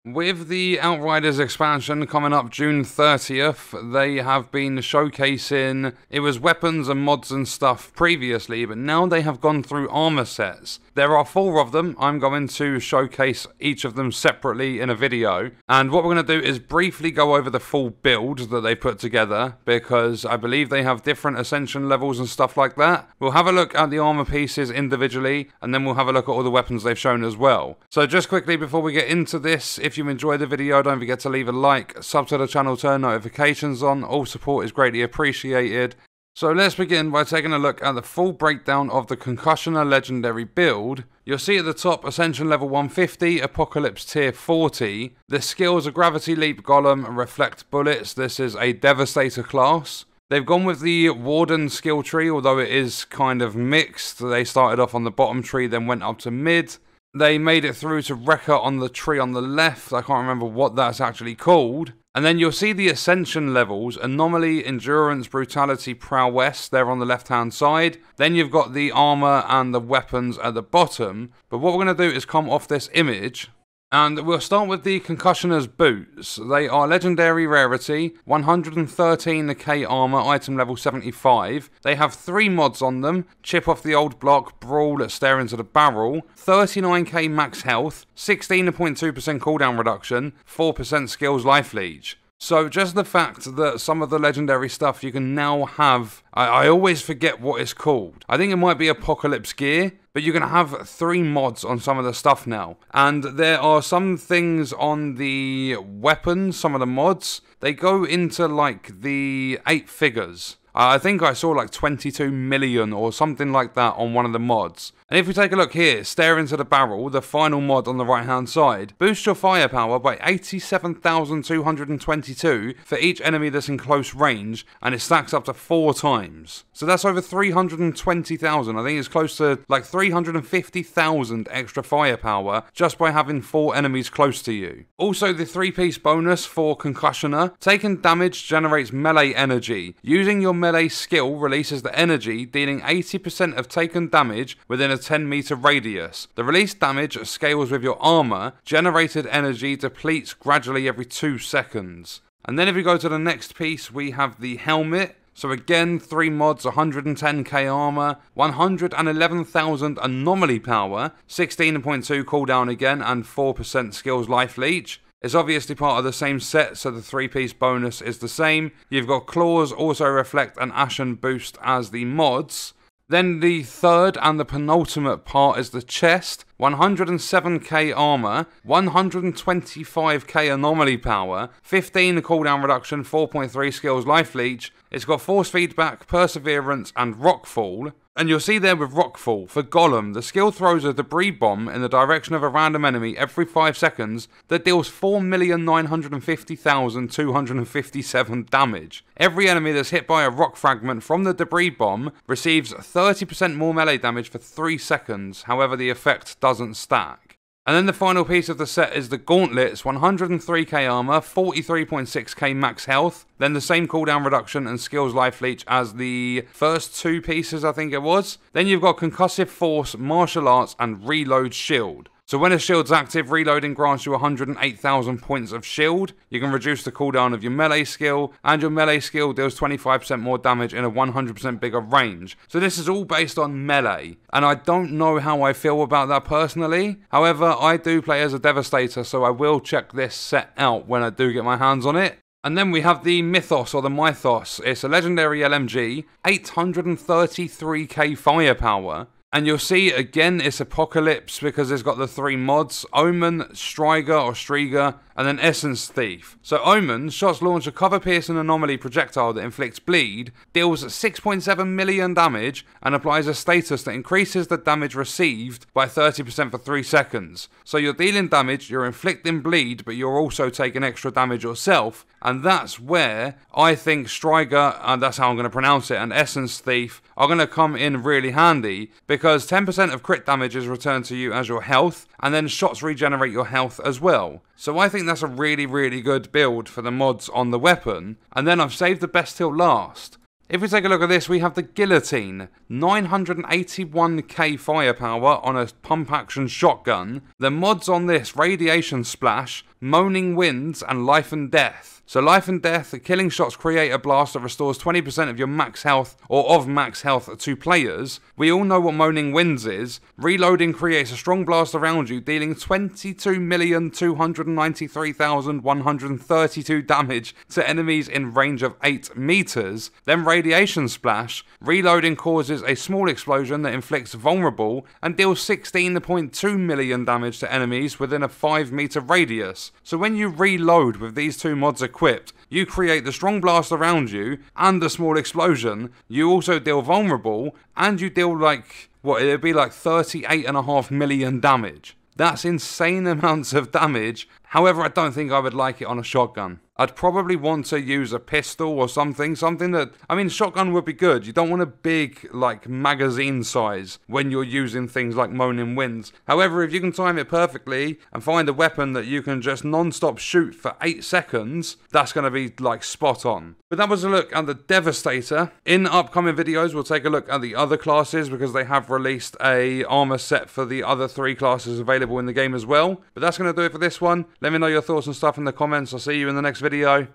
With the Outriders expansion coming up June 30th, they have been showcasing, it was weapons and mods and stuff previously, but now they have gone through armor sets. There are 4 of them. I'm going to showcase each of them separately in a video. And what we're going to do is briefly go over the full build that they put together, because I believe they have different ascension levels and stuff like that. We'll have a look at the armor pieces individually, and then we'll have a look at all the weapons they've shown as well. So just quickly before we get into this, if you enjoyed the video, don't forget to leave a like, sub to the channel, turn notifications on. All support is greatly appreciated. So let's begin by taking a look at the full breakdown of the Concussioner Legendary build. You'll see at the top Ascension level 150, Apocalypse tier 40. The skills are Gravity Leap, Golem, Reflect Bullets. This is a Devastator class. They've gone with the Warden skill tree, although it is kind of mixed. They started off on the bottom tree, then went up to mid. They made it through to Wrecker on the tree on the left. I can't remember what that's actually called. And then you'll see the Ascension levels, Anomaly, Endurance, Brutality, Prowess, they're on the left-hand side. Then you've got the armor and the weapons at the bottom. But what we're going to do is come off this image, and we'll start with the Concussioner's Boots. They are Legendary Rarity, 113k armor, item level 75. They have 3 mods on them: Chip Off the Old Block, Brawl, Stare Into the Barrel, 39k max health, 16.2% cooldown reduction, 4% skills life leech. So just the fact that some of the legendary stuff you can now have, I always forget what it's called. I think it might be Apocalypse Gear, but you can have 3 mods on some of the stuff now. And there are some things on the weapons, some of the mods, they go into like the 8 figures. I think I saw like 22 million or something like that on one of the mods. And if we take a look here, Stare Into the Barrel, the final mod on the right hand side, boosts your firepower by 87,222 for each enemy that's in close range, and it stacks up to 4 times. So that's over 320,000. I think it's close to like 350,000 extra firepower just by having 4 enemies close to you. Also, the 3-piece bonus for Concussioner, taken damage generates melee energy. Using your melee skill releases the energy, dealing 80% of taken damage within a 10-meter radius. The released damage scales with your armor. Generated energy depletes gradually every 2 seconds. And then if we go to the next piece, we have the Helmet. So again, 3 mods, 110k armor, 111,000 anomaly power, 16.2 cooldown again, and 4% skills life leech. It's obviously part of the same set, so the 3-piece bonus is the same. You've got Claws, also reflect, and Ashen boost as the mods. Then the third and the penultimate part is the chest, 107k armor, 125k anomaly power, 15 cooldown reduction, 4.3 skills life leech. It's got force feedback, perseverance, and rockfall. And you'll see there with rockfall, for Golem, the skill throws a debris bomb in the direction of a random enemy every 5 seconds that deals 4,950,257 damage. Every enemy that's hit by a rock fragment from the debris bomb receives 30% more melee damage for 3 seconds, however the effect doesn't stack. And then the final piece of the set is the Gauntlets, 103k armor, 43.6k max health, then the same cooldown reduction and skills life leech as the first 2 pieces, I think it was. Then you've got Concussive Force, Martial Arts, and Reload Shield. So when a shield's active, reloading grants you 108,000 points of shield. You can reduce the cooldown of your melee skill, and your melee skill deals 25% more damage in a 100% bigger range. So this is all based on melee, and I don't know how I feel about that personally. However, I do play as a Devastator, so I will check this set out when I do get my hands on it. And then we have the Mythos or the Mythos. It's a legendary LMG, 833k firepower. And you'll see, again, it's Apocalypse because it's got the 3 mods, Omen, Striga or Striga, and then Essence Thief. So Omen, shots launch a cover-piercing anomaly projectile that inflicts bleed, deals 6.7 million damage, and applies a status that increases the damage received by 30% for 3 seconds. So you're dealing damage, you're inflicting bleed, but you're also taking extra damage yourself, and that's where I think Striga, and that's how I'm going to pronounce it, and Essence Thief are going to come in really handy, because 10% of crit damage is returned to you as your health, and then shots regenerate your health as well. So I think that's a really good build for the mods on the weapon. And then I've saved the best till last. If we take a look at this, we have the Guillotine, 981k firepower on a pump-action shotgun. The mods on this, Radiation Splash, Moaning Winds, and Life and Death. So Life and Death, killing shots create a blast that restores 20% of your max health or of max health to players. We all know what Moaning Winds is. Reloading creates a strong blast around you, dealing 22,293,132 damage to enemies in range of 8 meters. Then Radiation Splash. Reloading causes a small explosion that inflicts vulnerable and deals 16.2 million damage to enemies within a 5-meter radius. So when you reload with these two mods equipped, you create the strong blast around you and the small explosion. You also deal vulnerable and you deal like, what, it'd be like 38.5 million damage. That's insane amounts of damage. However, I don't think I would like it on a shotgun. I'd probably want to use a pistol or something that, I mean, shotgun would be good. You don't want a big, like, magazine size when you're using things like Moaning Winds. However, if you can time it perfectly and find a weapon that you can just non-stop shoot for 8 seconds, that's going to be, like, spot on. But that was a look at the Devastator. In upcoming videos, we'll take a look at the other classes because they have released a armor set for the other 3 classes available in the game as well. But that's going to do it for this one. Let me know your thoughts and stuff in the comments. I'll see you in the next video.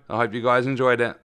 I hope you guys enjoyed it.